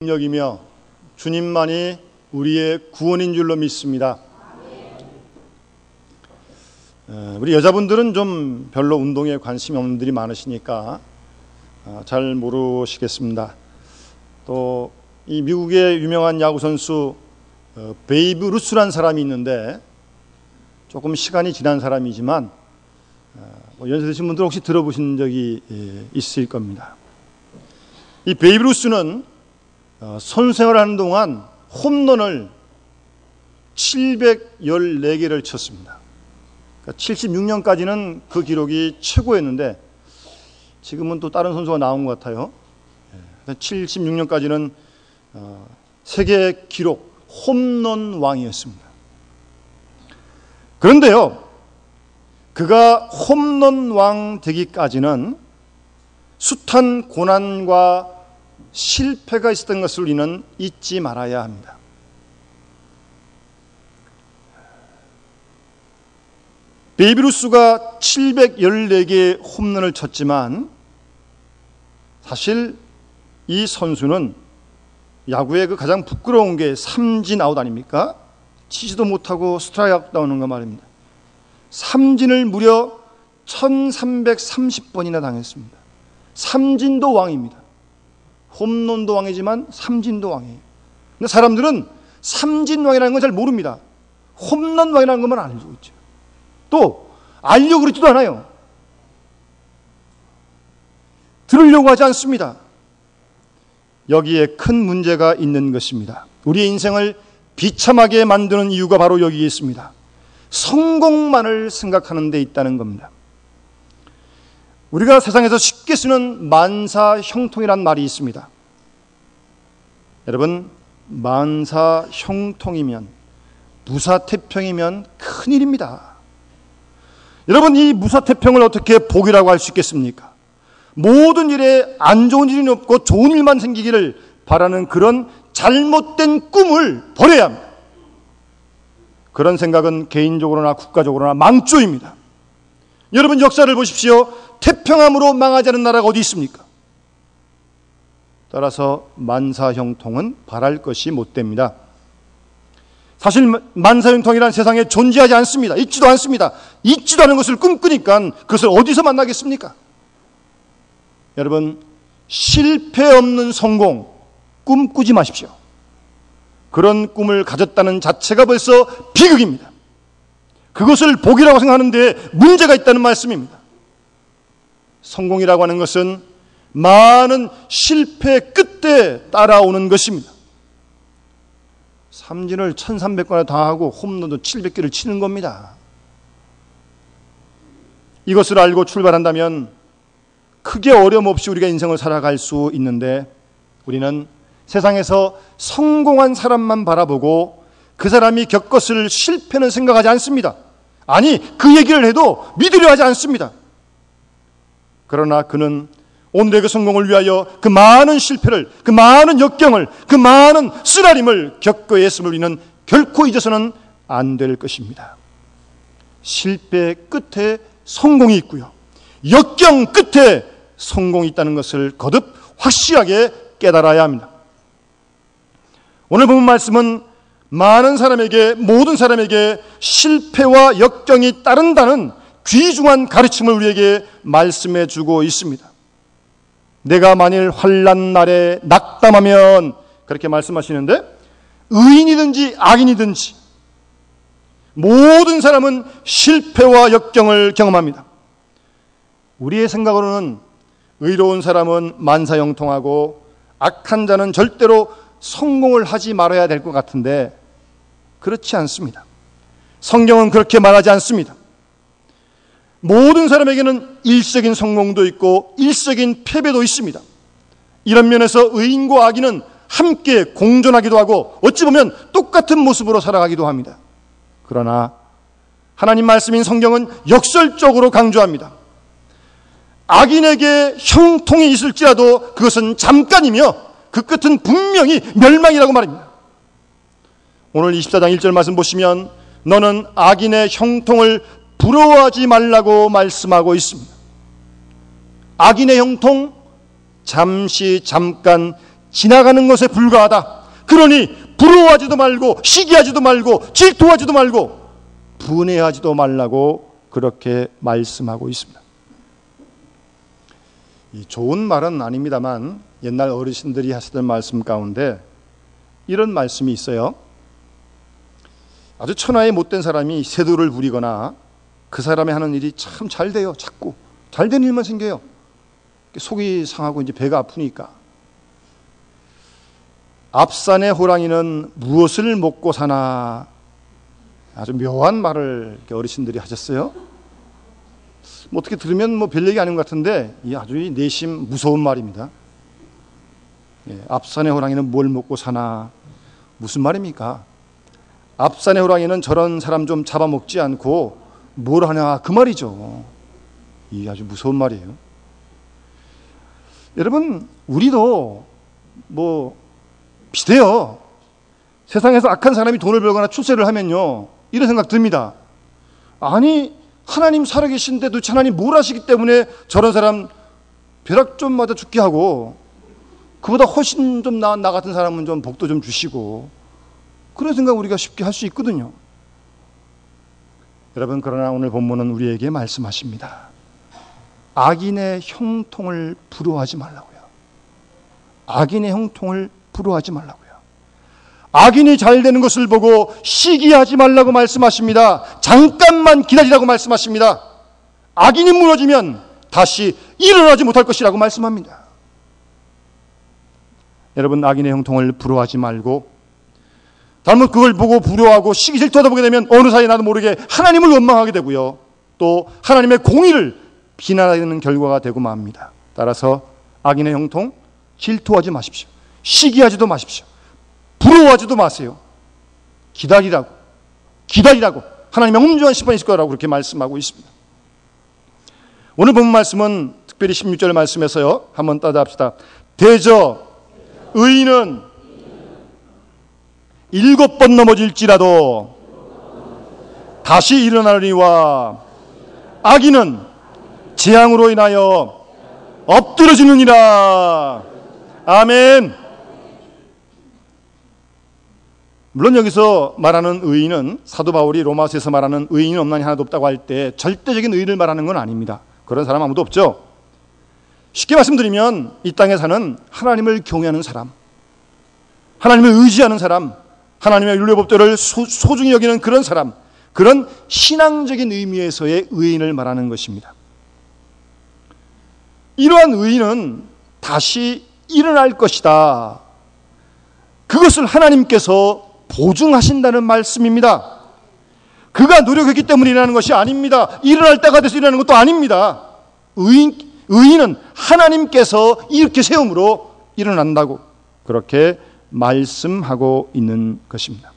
능력이며 주님만이 우리의 구원인 줄로 믿습니다. 우리 여자분들은 좀 별로 운동에 관심이 없는 분들이 많으시니까 잘 모르시겠습니다. 또 이 미국의 유명한 야구 선수 베이브 루스라는 사람이 있는데 조금 시간이 지난 사람이지만 연세 드신 분들 혹시 들어보신 적이 있을 겁니다. 이 베이브 루스는 선수 생활하는 동안 홈런을 714개를 쳤습니다. 그러니까 76년까지는 그 기록이 최고였는데 지금은 또 다른 선수가 나온 것 같아요. 76년까지는 세계 기록 홈런 왕이었습니다. 그런데요, 그가 홈런 왕 되기까지는 숱한 고난과 실패가 있었던 것을 우리는 잊지 말아야 합니다. 베이브 루스가 714개의 홈런을 쳤지만 사실 이 선수는 야구의 그 가장 부끄러운 게 삼진 아웃 아닙니까? 치지도 못하고 스트라이크 나오는 거 말입니다. 삼진을 무려 1330번이나 당했습니다. 삼진도 왕입니다. 홈런도 왕이지만 삼진도 왕이에요. 근데 사람들은 삼진 왕이라는 건 잘 모릅니다. 홈런 왕이라는 것만 알고 있죠. 또 알려고 그러지도 않아요. 들으려고 하지 않습니다. 여기에 큰 문제가 있는 것입니다. 우리의 인생을 비참하게 만드는 이유가 바로 여기에 있습니다. 성공만을 생각하는 데 있다는 겁니다. 우리가 세상에서 쉽게 쓰는 만사형통이란 말이 있습니다. 여러분, 만사형통이면, 무사태평이면 큰일입니다. 여러분, 이 무사태평을 어떻게 복이라고 할 수 있겠습니까? 모든 일에 안 좋은 일이 없고 좋은 일만 생기기를 바라는 그런 잘못된 꿈을 버려야 합니다. 그런 생각은 개인적으로나 국가적으로나 망조입니다. 여러분, 역사를 보십시오. 태평함으로 망하지 않은 나라가 어디 있습니까? 따라서 만사형통은 바랄 것이 못 됩니다. 사실 만사형통이란 세상에 존재하지 않습니다. 있지도 않습니다. 있지도 않은 것을 꿈꾸니까 그것을 어디서 만나겠습니까? 여러분, 실패 없는 성공 꿈꾸지 마십시오. 그런 꿈을 가졌다는 자체가 벌써 비극입니다. 그것을 복이라고 생각하는데 문제가 있다는 말씀입니다. 성공이라고 하는 것은 많은 실패 끝에 따라오는 것입니다. 삼진을 1300건에 당하고 홈런도 700개를 치는 겁니다. 이것을 알고 출발한다면 크게 어려움 없이 우리가 인생을 살아갈 수 있는데 우리는 세상에서 성공한 사람만 바라보고 그 사람이 겪었을 실패는 생각하지 않습니다. 아니, 그 얘기를 해도 믿으려 하지 않습니다. 그러나 그는 오늘의 그 성공을 위하여 그 많은 실패를, 그 많은 역경을, 그 많은 쓰라림을 겪어야 했음을 우리는 결코 잊어서는 안 될 것입니다. 실패 끝에 성공이 있고요, 역경 끝에 성공이 있다는 것을 거듭 확실하게 깨달아야 합니다. 오늘 본 말씀은 많은 사람에게, 모든 사람에게 실패와 역경이 따른다는 귀중한 가르침을 우리에게 말씀해 주고 있습니다. 내가 만일 환난 날에 낙담하면, 그렇게 말씀하시는데, 의인이든지 악인이든지 모든 사람은 실패와 역경을 경험합니다. 우리의 생각으로는 의로운 사람은 만사형통하고 악한 자는 절대로 성공을 하지 말아야 될 것 같은데 그렇지 않습니다. 성경은 그렇게 말하지 않습니다. 모든 사람에게는 일시적인 성공도 있고 일시적인 패배도 있습니다. 이런 면에서 의인과 악인은 함께 공존하기도 하고 어찌 보면 똑같은 모습으로 살아가기도 합니다. 그러나 하나님 말씀인 성경은 역설적으로 강조합니다. 악인에게 형통이 있을지라도 그것은 잠깐이며 그 끝은 분명히 멸망이라고 말입니다. 오늘 24장 1절 말씀 보시면 너는 악인의 형통을 부러워하지 말라고 말씀하고 있습니다. 악인의 형통, 잠시 잠깐 지나가는 것에 불과하다. 그러니 부러워하지도 말고 시기하지도 말고 질투하지도 말고 분해하지도 말라고 그렇게 말씀하고 있습니다. 이 좋은 말은 아닙니다만 옛날 어르신들이 하시던 말씀 가운데 이런 말씀이 있어요. 아주 천하에 못된 사람이 세도를 부리거나 그 사람이 하는 일이 참 잘 돼요. 자꾸 잘 되는 일만 생겨요. 속이 상하고 이제 배가 아프니까. 앞산의 호랑이는 무엇을 먹고 사나. 아주 묘한 말을 어르신들이 하셨어요. 뭐 어떻게 들으면 뭐 별 얘기 아닌 것 같은데 이 아주 내심 무서운 말입니다. 예, 앞산의 호랑이는 뭘 먹고 사나. 무슨 말입니까? 앞산의 호랑이는 저런 사람 좀 잡아먹지 않고 뭘 하냐 그 말이죠. 이 아주 무서운 말이에요. 여러분, 우리도 뭐 비슷해요. 세상에서 악한 사람이 돈을 벌거나 출세를 하면요, 이런 생각 듭니다. 아니, 하나님 살아계신데도 하나님 뭘 하시기 때문에 저런 사람 벼락 좀 맞아 죽게 하고 그보다 훨씬 좀 나은 나 같은 사람은 좀 복도 좀 주시고, 그런 생각 우리가 쉽게 할 수 있거든요. 여러분, 그러나 오늘 본문은 우리에게 말씀하십니다. 악인의 형통을 부러워하지 말라고요. 악인의 형통을 부러워하지 말라고요. 악인이 잘 되는 것을 보고 시기하지 말라고 말씀하십니다. 잠깐만 기다리라고 말씀하십니다. 악인이 무너지면 다시 일어나지 못할 것이라고 말씀합니다. 여러분, 악인의 형통을 부러워하지 말고, 잘못 그걸 보고 부러워하고 시기 질투하다 보게 되면 어느 사이 나도 모르게 하나님을 원망하게 되고요, 또 하나님의 공의를 비난하는 결과가 되고 맙니다. 따라서 악인의 형통 질투하지 마십시오. 시기하지도 마십시오. 부러워하지도 마세요. 기다리라고 하나님의 온전한 심판이 있을 거라고 그렇게 말씀하고 있습니다. 오늘 본 말씀은 특별히 16절 말씀에서요, 한번 따라합시다. 대저 의인은 7번 넘어질지라도 다시 일어나리와 악인은 재앙으로 인하여 엎드러지느니라. 아멘. 물론 여기서 말하는 의인은, 사도 바울이 로마서에서 말하는 의인은 없나니 하나도 없다고 할 때 절대적인 의인을 말하는 건 아닙니다. 그런 사람 아무도 없죠. 쉽게 말씀드리면 이 땅에 사는 하나님을 경외하는 사람, 하나님을 의지하는 사람, 하나님의 율례법도를 소중히 여기는 그런 사람, 그런 신앙적인 의미에서의 의인을 말하는 것입니다. 이러한 의인은 다시 일어날 것이다. 그것을 하나님께서 보증하신다는 말씀입니다. 그가 노력했기 때문에 일어나는 것이 아닙니다. 일어날 때가 돼서 일어나는 것도 아닙니다. 의인은 하나님께서 이렇게 세움으로 일어난다고 그렇게 말씀하고 있는 것입니다.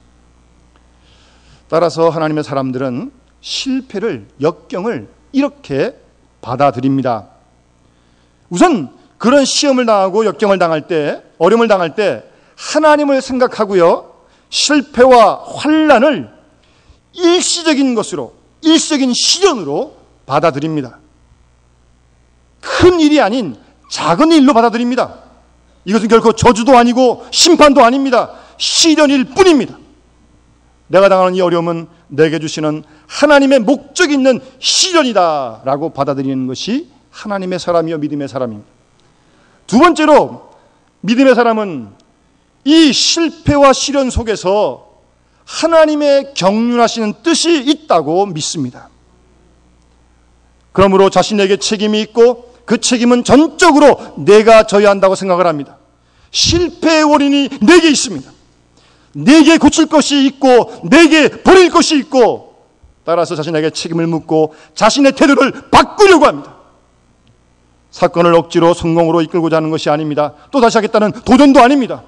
따라서 하나님의 사람들은 실패를, 역경을 이렇게 받아들입니다. 우선 그런 시험을 당하고 역경을 당할 때, 어려움을 당할 때 하나님을 생각하고요, 실패와 환난을 일시적인 것으로, 일시적인 시련으로 받아들입니다. 큰 일이 아닌 작은 일로 받아들입니다. 이것은 결코 저주도 아니고 심판도 아닙니다. 시련일 뿐입니다. 내가 당하는 이 어려움은 내게 주시는 하나님의 목적이 있는 시련이다 라고 받아들이는 것이 하나님의 사람이요, 믿음의 사람입니다. 두 번째로, 믿음의 사람은 이 실패와 시련 속에서 하나님의 경륜하시는 뜻이 있다고 믿습니다. 그러므로 자신에게 책임이 있고 그 책임은 전적으로 내가 져야 한다고 생각을 합니다. 실패의 원인이 내게 있습니다. 내게 고칠 것이 있고 내게 버릴 것이 있고, 따라서 자신에게 책임을 묻고 자신의 태도를 바꾸려고 합니다. 사건을 억지로 성공으로 이끌고자 하는 것이 아닙니다. 또 다시 하겠다는 도전도 아닙니다.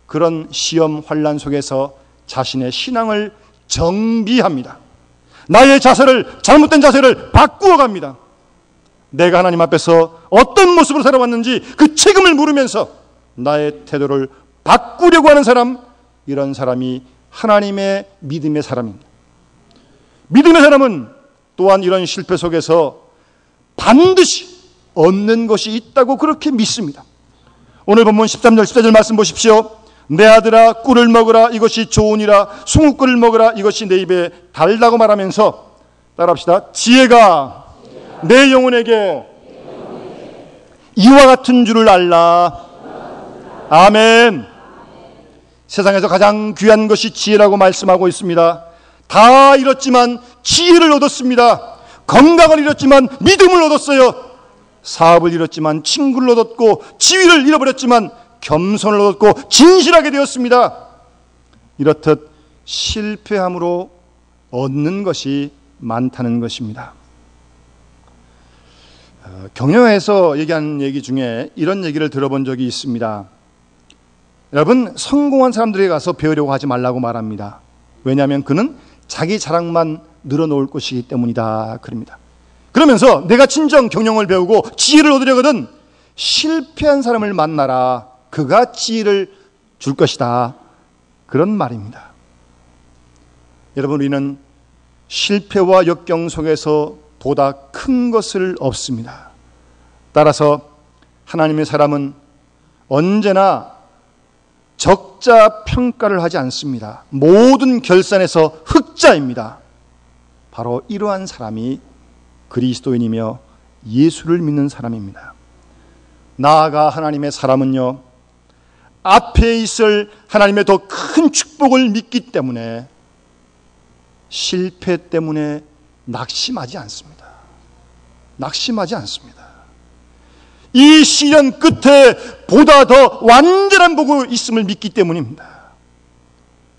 그런 시험 환난 속에서 자신의 신앙을 정비합니다. 나의 자세를, 잘못된 자세를 바꾸어 갑니다. 내가 하나님 앞에서 어떤 모습으로 살아왔는지 그 책임을 물으면서 나의 태도를 바꾸려고 하는 사람, 이런 사람이 하나님의 믿음의 사람입니다. 믿음의 사람은 또한 이런 실패 속에서 반드시 얻는 것이 있다고 그렇게 믿습니다. 오늘 본문 13절 14절 말씀 보십시오. 내 아들아 꿀을 먹으라 이것이 좋으니라 숭늉꿀을 먹으라 이것이 내 입에 달다고 말하면서 따라합시다. 지혜가 내 영혼에게 이와 같은 줄을 알라. 아멘. 세상에서 가장 귀한 것이 지혜라고 말씀하고 있습니다. 다 잃었지만 지혜를 얻었습니다. 건강을 잃었지만 믿음을 얻었어요. 사업을 잃었지만 친구를 얻었고, 지위를 잃어버렸지만 겸손을 얻었고 진실하게 되었습니다. 이렇듯 실패함으로 얻는 것이 많다는 것입니다. 경영에서 얘기하는 얘기 중에 이런 얘기를 들어본 적이 있습니다. 여러분, 성공한 사람들에게 가서 배우려고 하지 말라고 말합니다. 왜냐하면 그는 자기 자랑만 늘어놓을 것이기 때문이다 그럽니다. 그러면서 내가 진정 경영을 배우고 지혜를 얻으려거든 실패한 사람을 만나라. 그가 지혜를 줄 것이다. 그런 말입니다. 여러분, 우리는 실패와 역경 속에서 보다 큰 것을 없습니다. 따라서 하나님의 사람은 언제나 적자 평가를 하지 않습니다. 모든 결산에서 흑자입니다. 바로 이러한 사람이 그리스도인이며 예수를 믿는 사람입니다. 나아가 하나님의 사람은요, 앞에 있을 하나님의 더 큰 축복을 믿기 때문에 실패 때문에 낙심하지 않습니다. 낙심하지 않습니다. 이 시련 끝에 보다 더 완전한 복이 있음을 믿기 때문입니다.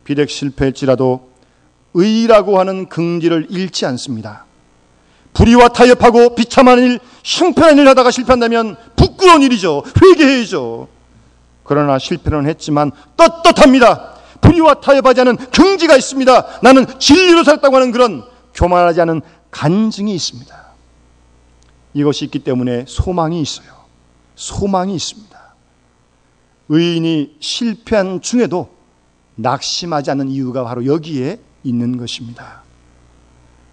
비록 실패할지라도 의라고 하는 긍지를 잃지 않습니다. 불의와 타협하고 비참한 일, 형편한 일 하다가 실패한다면 부끄러운 일이죠. 회개해야죠. 그러나 실패는 했지만 떳떳합니다. 불의와 타협하지 않은 긍지가 있습니다. 나는 진리로 살았다고 하는 그런 교만하지 않은 간증이 있습니다. 이것이 있기 때문에 소망이 있어요. 소망이 있습니다. 의인이 실패한 중에도 낙심하지 않는 이유가 바로 여기에 있는 것입니다.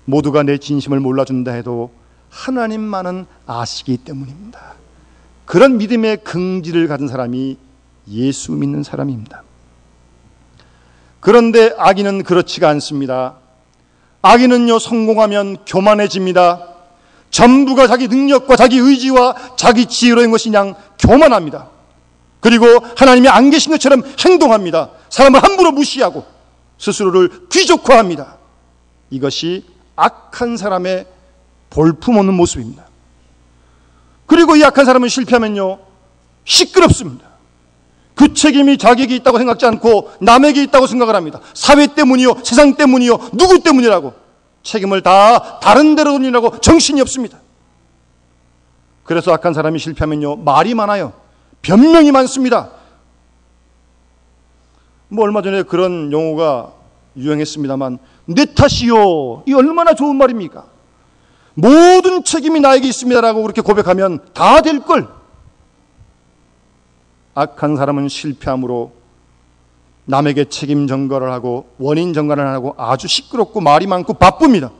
모두가 내 진심을 몰라준다 해도 하나님만은 아시기 때문입니다. 그런 믿음의 긍지를 가진 사람이 예수 믿는 사람입니다. 그런데 악인은 그렇지가 않습니다. 악인은요, 성공하면 교만해집니다. 전부가 자기 능력과 자기 의지와 자기 지혜로 된 것이 그냥 교만합니다. 그리고 하나님이 안 계신 것처럼 행동합니다. 사람을 함부로 무시하고 스스로를 귀족화합니다. 이것이 악한 사람의 볼품없는 모습입니다. 그리고 이 악한 사람은 실패하면요, 시끄럽습니다. 그 책임이 자기에게 있다고 생각지 않고 남에게 있다고 생각을 합니다. 사회 때문이요, 세상 때문이요, 누구 때문이라고 책임을 다 다른 데로 돌리라고 정신이 없습니다. 그래서 악한 사람이 실패하면요, 말이 많아요. 변명이 많습니다. 얼마 전에 그런 용어가 유행했습니다만, 내 탓이요, 이 얼마나 좋은 말입니까? 모든 책임이 나에게 있습니다라고 그렇게 고백하면 다 될 걸. 악한 사람은 실패함으로 남에게 책임 전가를 하고 원인 전가를 하고 아주 시끄럽고 말이 많고 바쁩니다.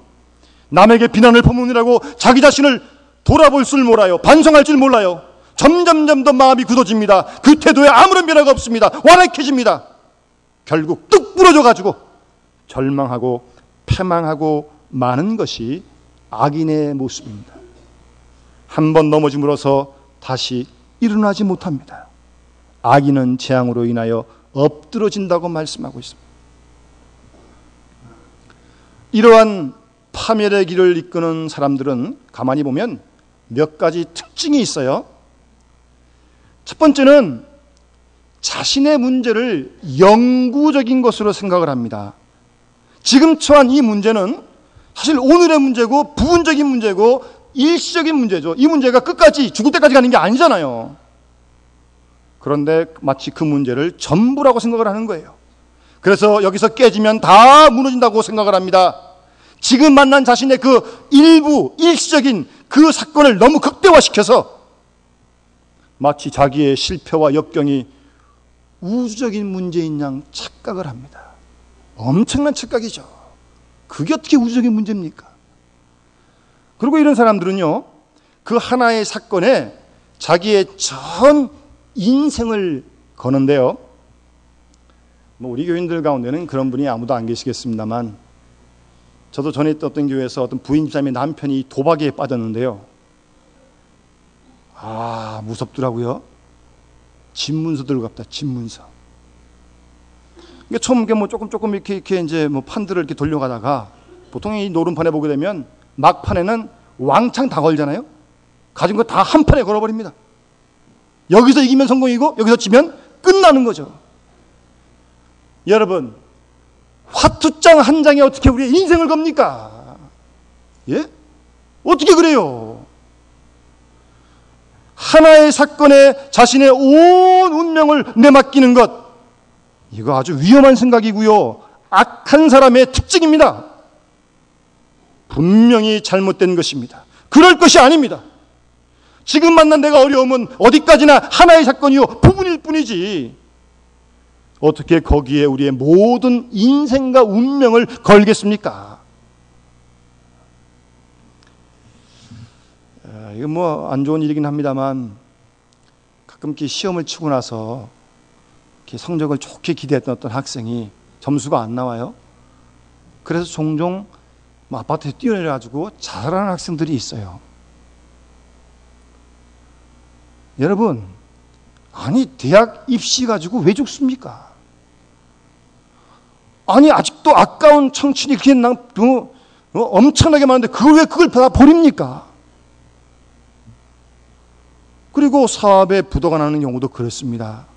남에게 비난을 퍼붓느라고 자기 자신을 돌아볼 줄 몰라요. 반성할 줄 몰라요. 점점 더 마음이 굳어집니다. 그 태도에 아무런 변화가 없습니다. 완악해집니다. 결국 뚝 부러져 가지고 절망하고 패망하고 마는 것이 악인의 모습입니다. 한 번 넘어짐으로써 다시 일어나지 못합니다. 악인은 재앙으로 인하여 엎드러진다고 말씀하고 있습니다. 이러한 파멸의 길을 이끄는 사람들은 가만히 보면 몇 가지 특징이 있어요. 첫 번째는 자신의 문제를 영구적인 것으로 생각을 합니다. 지금 처한 이 문제는 사실 오늘의 문제고 부분적인 문제고 일시적인 문제죠. 이 문제가 끝까지 죽을 때까지 가는 게 아니잖아요. 그런데 마치 그 문제를 전부라고 생각을 하는 거예요. 그래서 여기서 깨지면 다 무너진다고 생각을 합니다. 지금 만난 자신의 그 일부 일시적인 그 사건을 너무 극대화시켜서 마치 자기의 실패와 역경이 우주적인 문제인 양 착각을 합니다. 엄청난 착각이죠. 그게 어떻게 우주적인 문제입니까? 그리고 이런 사람들은요, 그 하나의 사건에 자기의 전 인생을 거는데요. 우리 교인들 가운데는 그런 분이 아무도 안 계시겠습니다만, 저도 전에 있던 교회에서 어떤 부인 집사님의 남편이 도박에 빠졌는데요. 무섭더라고요. 집문서 들고 갑니다. 집문서. 그러니까 처음 조금 이렇게 이제 판들을 이렇게 돌려가다가, 보통 이 노름판에 보게 되면 막판에는 왕창 다 걸잖아요. 가진 거 다 한 판에 걸어버립니다. 여기서 이기면 성공이고 여기서 지면 끝나는 거죠. 여러분, 화투장 한 장에 어떻게 우리의 인생을 겁니까? 예? 어떻게 그래요? 하나의 사건에 자신의 온 운명을 내맡기는 것, 이거 아주 위험한 생각이고요. 악한 사람의 특징입니다. 분명히 잘못된 것입니다. 그럴 것이 아닙니다. 지금 만난 내가 어려움은 어디까지나 하나의 사건이요, 부분일 뿐이지, 어떻게 거기에 우리의 모든 인생과 운명을 걸겠습니까? 이건 안 좋은 일이긴 합니다만, 가끔 이렇게 시험을 치고 나서 이렇게 성적을 좋게 기대했던 어떤 학생이 점수가 안 나와요. 그래서 종종 아파트에 뛰어내려가지고 자살하는 학생들이 있어요. 여러분, 아니 대학 입시 가지고 왜 죽습니까? 아니 아직도 아까운 청춘이 그렇게 엄청나게 많은데 그걸 다 버립니까? 그리고 사업에 부도가 나는 경우도 그렇습니다.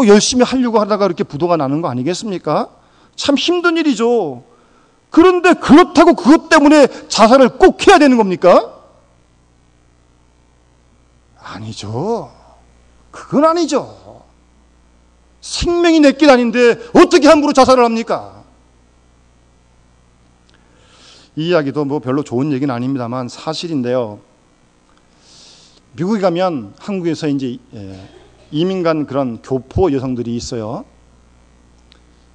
열심히 하려고 하다가 이렇게 부도가 나는 거 아니겠습니까? 참 힘든 일이죠. 그런데 그렇다고 그것 때문에 자살을 꼭 해야 되는 겁니까? 아니죠. 그건 아니죠. 생명이 내 길 아닌데 어떻게 함부로 자살을 합니까? 이 이야기도 별로 좋은 얘기는 아닙니다만 사실인데요. 미국에 가면 한국에서 이제 이민 간 그런 교포 여성들이 있어요.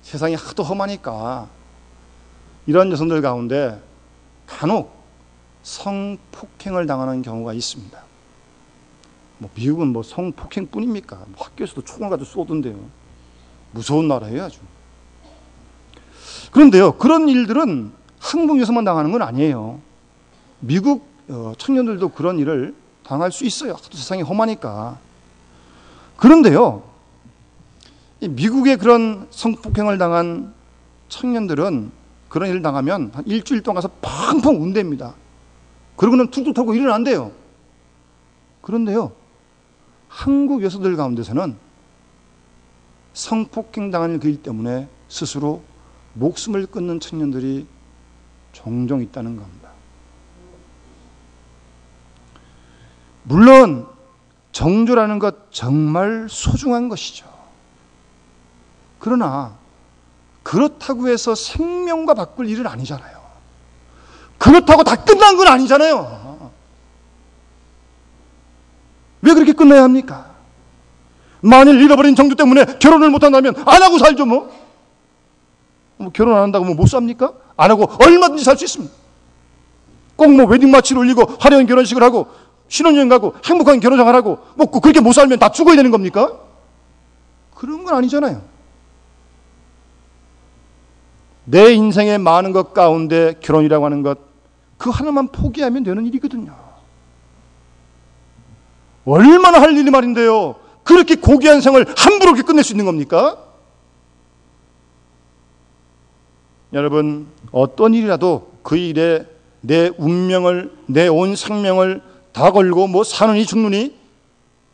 세상이 하도 험하니까 이런 여성들 가운데 간혹 성폭행을 당하는 경우가 있습니다. 미국은 성폭행뿐입니까? 학교에서도 총을 가지고 쏘던데요. 무서운 나라예요, 아주. 그런데요, 그런 일들은 한국에서만 당하는 건 아니에요. 미국 청년들도 그런 일을 당할 수 있어요. 하도 세상이 험하니까. 그런데요, 미국의 그런 성폭행을 당한 청년들은 그런 일을 당하면 한 일주일 동안 가서 펑펑 운답니다. 그러고는 툭툭 털고 일어난대요. 그런데요, 한국 여성들 가운데서는 성폭행 당한 그 일 때문에 스스로 목숨을 끊는 청년들이 종종 있다는 겁니다. 물론 정조라는 것 정말 소중한 것이죠. 그러나 그렇다고 해서 생명과 바꿀 일은 아니잖아요. 그렇다고 다 끝난 건 아니잖아요. 왜 그렇게 끝나야 합니까? 만일 잃어버린 정조 때문에 결혼을 못한다면 안 하고 살죠 결혼 안 한다고 못 삽니까? 안 하고 얼마든지 살 수 있습니다. 꼭 웨딩 마치를 올리고 화려한 결혼식을 하고 신혼여행 가고 행복한 결혼생활 하고 그렇게 못 살면 다 죽어야 되는 겁니까? 그런 건 아니잖아요. 내 인생의 많은 것 가운데 결혼이라고 하는 것, 그 하나만 포기하면 되는 일이거든요. 얼마나 할 일이 말인데요. 그렇게 고귀한 생을 함부로 이렇게 끝낼 수 있는 겁니까? 여러분, 어떤 일이라도 그 일에 내 운명을, 내 온 생명을 다 걸고 사느니 죽느니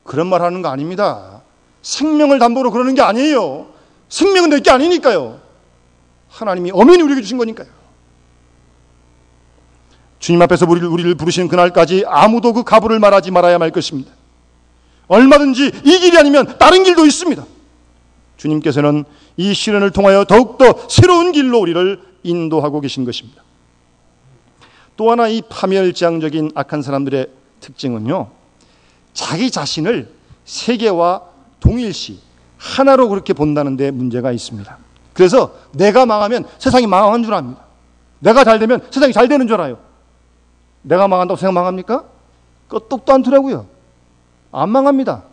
그런 말 하는 거 아닙니다. 생명을 담보로 그러는 게 아니에요. 생명은 내 게 아니니까요. 하나님이 엄연히 우리에게 주신 거니까요. 주님 앞에서 우리를 부르시는 그날까지 아무도 그 가부를 말하지 말아야 말 것입니다. 얼마든지 이 길이 아니면 다른 길도 있습니다. 주님께서는 이 시련을 통하여 더욱더 새로운 길로 우리를 인도하고 계신 것입니다. 또 하나 이 파멸지향적인 악한 사람들의 특징은요, 자기 자신을 세계와 동일시 하나로 그렇게 본다는 데 문제가 있습니다. 그래서 내가 망하면 세상이 망한 줄 압니다. 내가 잘 되면 세상이 잘 되는 줄 알아요. 내가 망한다고 세상 망합니까? 끄떡도 않더라고요. 안 망합니다.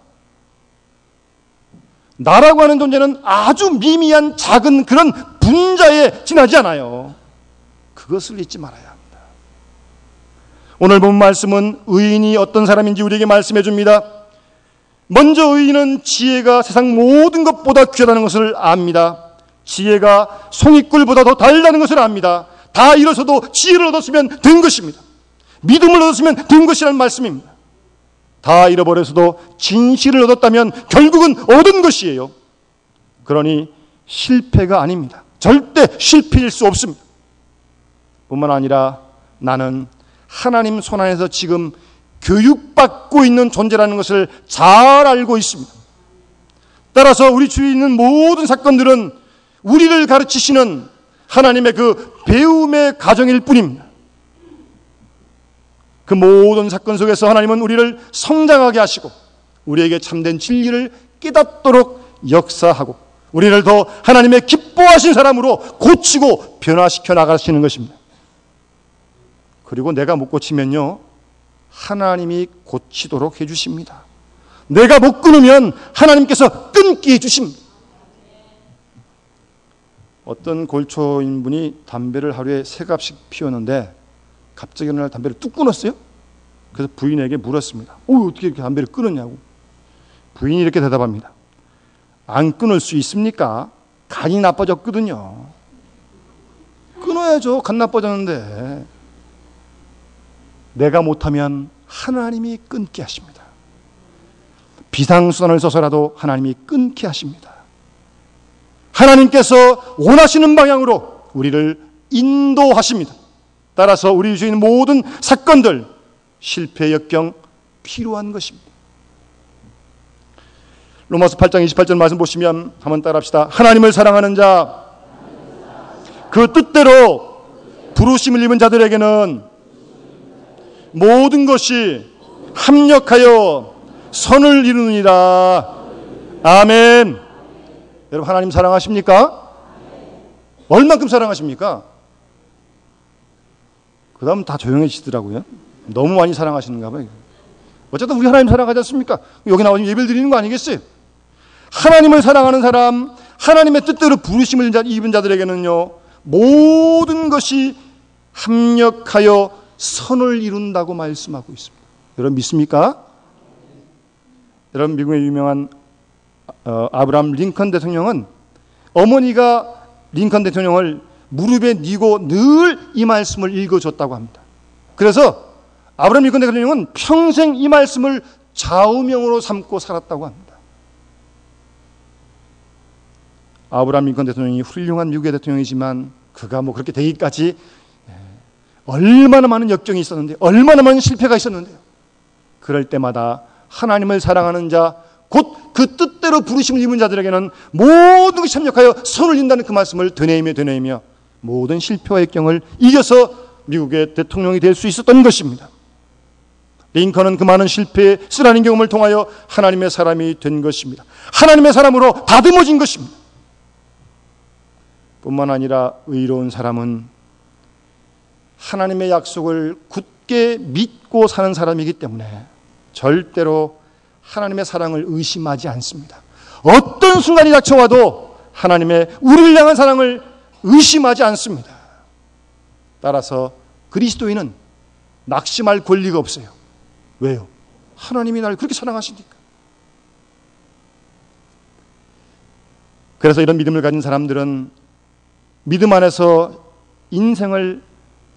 나라고 하는 존재는 아주 미미한 작은 그런 분자에 지나지 않아요. 그것을 잊지 말아야 합니다. 오늘 본 말씀은 의인이 어떤 사람인지 우리에게 말씀해 줍니다. 먼저 의인은 지혜가 세상 모든 것보다 귀하다는 것을 압니다. 지혜가 송이꿀보다 더 달다는 것을 압니다. 다 잃어서도 지혜를 얻었으면 된 것입니다. 믿음을 얻었으면 된 것이라는 말씀입니다. 다 잃어버려서도 진실을 얻었다면 결국은 얻은 것이에요. 그러니 실패가 아닙니다. 절대 실패일 수 없습니다. 뿐만 아니라 나는 하나님 손안에서 지금 교육받고 있는 존재라는 것을 잘 알고 있습니다. 따라서 우리 주위에 있는 모든 사건들은 우리를 가르치시는 하나님의 그 배움의 과정일 뿐입니다. 그 모든 사건 속에서 하나님은 우리를 성장하게 하시고 우리에게 참된 진리를 깨닫도록 역사하고 우리를 더 하나님의 기뻐하신 사람으로 고치고 변화시켜 나가시는 것입니다. 그리고 내가 못 고치면요, 하나님이 고치도록 해주십니다. 내가 못 끊으면 하나님께서 끊게 해주십니다. 어떤 골초인 분이 담배를 하루에 3갑씩 피웠는데 갑자기 어느 날 담배를 뚝 끊었어요. 그래서 부인에게 물었습니다. 어떻게 이렇게 담배를 끊었냐고. 부인이 이렇게 대답합니다. 안 끊을 수 있습니까? 간이 나빠졌거든요. 끊어야죠. 간 나빠졌는데. 내가 못하면 하나님이 끊게 하십니다. 비상수단을 써서라도 하나님이 끊게 하십니다. 하나님께서 원하시는 방향으로 우리를 인도하십니다. 따라서 우리 주위에 있는 모든 사건들, 실패 역경 필요한 것입니다. 로마서 8장 28절 말씀 보시면 한번 따라합시다. 하나님을 사랑하는 자, 그 뜻대로 부르심을 입은 자들에게는 모든 것이 합력하여 선을 이루느니라. 아멘. 여러분, 하나님 사랑하십니까? 얼만큼 사랑하십니까? 그 다음 다 조용해지더라고요. 너무 많이 사랑하시는가 봐요. 어쨌든 우리 하나님 사랑하지 않습니까? 여기 나와서 예배를 드리는 거 아니겠어요? 하나님을 사랑하는 사람, 하나님의 뜻대로 부르심을 입은 자들에게는요, 모든 것이 합력하여 선을 이룬다고 말씀하고 있습니다. 여러분 믿습니까? 여러분, 미국의 유명한 아브라함 링컨 대통령은 어머니가 링컨 대통령을 무릎에 뉘고 늘 이 말씀을 읽어줬다고 합니다. 그래서 아브라함 링컨 대통령은 평생 이 말씀을 좌우명으로 삼고 살았다고 합니다. 아브라함 링컨 대통령이 훌륭한 미국의 대통령이지만 그가 그렇게 되기까지 얼마나 많은 역경이 있었는데, 얼마나 많은 실패가 있었는데요. 그럴 때마다 하나님을 사랑하는 자, 곧 그 뜻대로 부르심을 입은 자들에게는 모든 것이 협력하여 선을 이룬다는 그 말씀을 되뇌이며 모든 실패와 역경을 이겨서 미국의 대통령이 될 수 있었던 것입니다. 링컨은 그 많은 실패의 쓰라린 경험을 통하여 하나님의 사람이 된 것입니다. 하나님의 사람으로 다듬어진 것입니다. 뿐만 아니라 의로운 사람은 하나님의 약속을 굳게 믿고 사는 사람이기 때문에 절대로 하나님의 사랑을 의심하지 않습니다. 어떤 순간이 닥쳐와도 하나님의 우리를 향한 사랑을 의심하지 않습니다. 따라서 그리스도인은 낙심할 권리가 없어요. 왜요? 하나님이 나를 그렇게 사랑하시니까. 그래서 이런 믿음을 가진 사람들은 믿음 안에서 인생을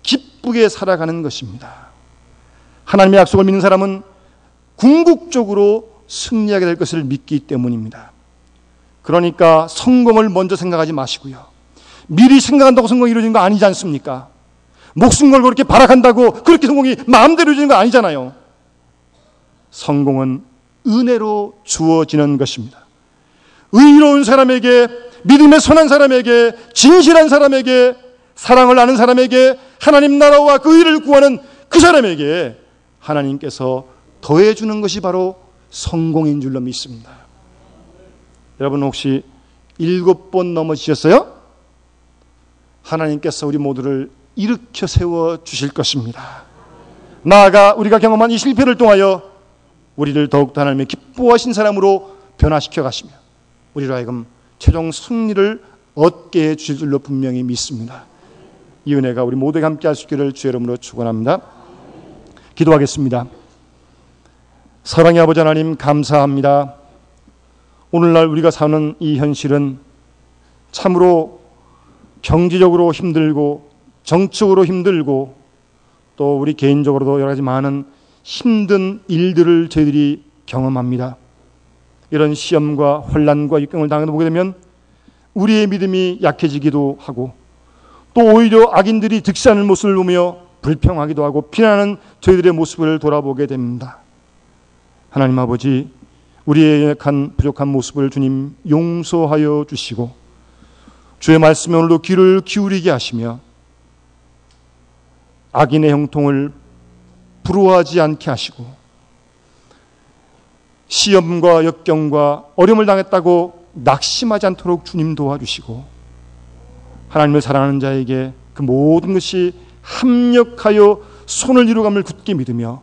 기쁘게 살아가는 것입니다. 하나님의 약속을 믿는 사람은 궁극적으로 승리하게 될 것을 믿기 때문입니다. 그러니까 성공을 먼저 생각하지 마시고요. 미리 생각한다고 성공이 이루어지는 거 아니지 않습니까? 목숨 걸고 그렇게 발악한다고 그렇게 성공이 마음대로 이루어지는 거 아니잖아요. 성공은 은혜로 주어지는 것입니다. 의로운 사람에게, 믿음의 선한 사람에게, 진실한 사람에게, 사랑을 아는 사람에게, 하나님 나라와 그 의를 구하는 그 사람에게 하나님께서 더해주는 것이 바로 성공인 줄로 믿습니다. 여러분 혹시 7번 넘어지셨어요? 하나님께서 우리 모두를 일으켜 세워 주실 것입니다. 나아가 우리가 경험한 이 실패를 통하여 우리를 더욱더 하나님의 기뻐하신 사람으로 변화시켜 가시며 우리로 하여금 최종 승리를 얻게 해주실 줄로 분명히 믿습니다. 이 은혜가 우리 모두에게 함께 할 수 있기를 주의 이름으로 축원합니다. 기도하겠습니다. 사랑의 아버지 하나님, 감사합니다. 오늘날 우리가 사는 이 현실은 참으로 경제적으로 힘들고 정치적으로 힘들고 또 우리 개인적으로도 여러 가지 많은 힘든 일들을 저희들이 경험합니다. 이런 시험과 혼란과 역경을 당해 보게 되면 우리의 믿음이 약해지기도 하고 또 오히려 악인들이 득세하는 모습을 보며 불평하기도 하고 비난하는 저희들의 모습을 돌아보게 됩니다. 하나님 아버지, 우리의 약한 부족한 모습을 주님 용서하여 주시고 주의 말씀에 오늘도 귀를 기울이게 하시며 악인의 형통을 부러워하지 않게 하시고 시험과 역경과 어려움을 당했다고 낙심하지 않도록 주님 도와주시고 하나님을 사랑하는 자에게 그 모든 것이 합력하여 손을 이루감을 굳게 믿으며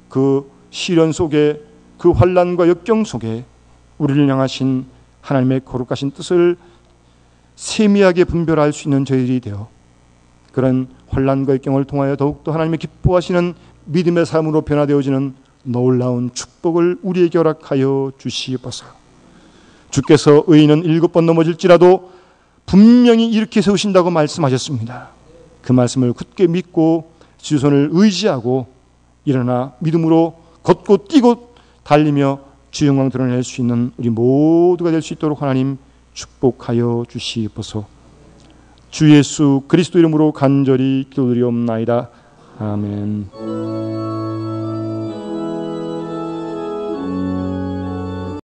그 시련 속에 그 환난과 역경 속에 우리를 향하신 하나님의 거룩하신 뜻을 세미하게 분별할 수 있는 저희들이 되어 그런 환난과 역경을 통하여 더욱더 하나님의 기뻐하시는 믿음의 삶으로 변화되어지는 놀라운 축복을 우리에게 허락하여 주시옵소서. 주께서 의인은 7번 넘어질지라도 분명히 일으켜 세우신다고 말씀하셨습니다. 그 말씀을 굳게 믿고 주 손을 의지하고 일어나 믿음으로 걷고 뛰고 달리며 주 영광 드러낼 수 있는 우리 모두가 될 수 있도록 하나님 축복하여 주시옵소서. 주 예수 그리스도 이름으로 간절히 기도드리옵나이다. 아멘.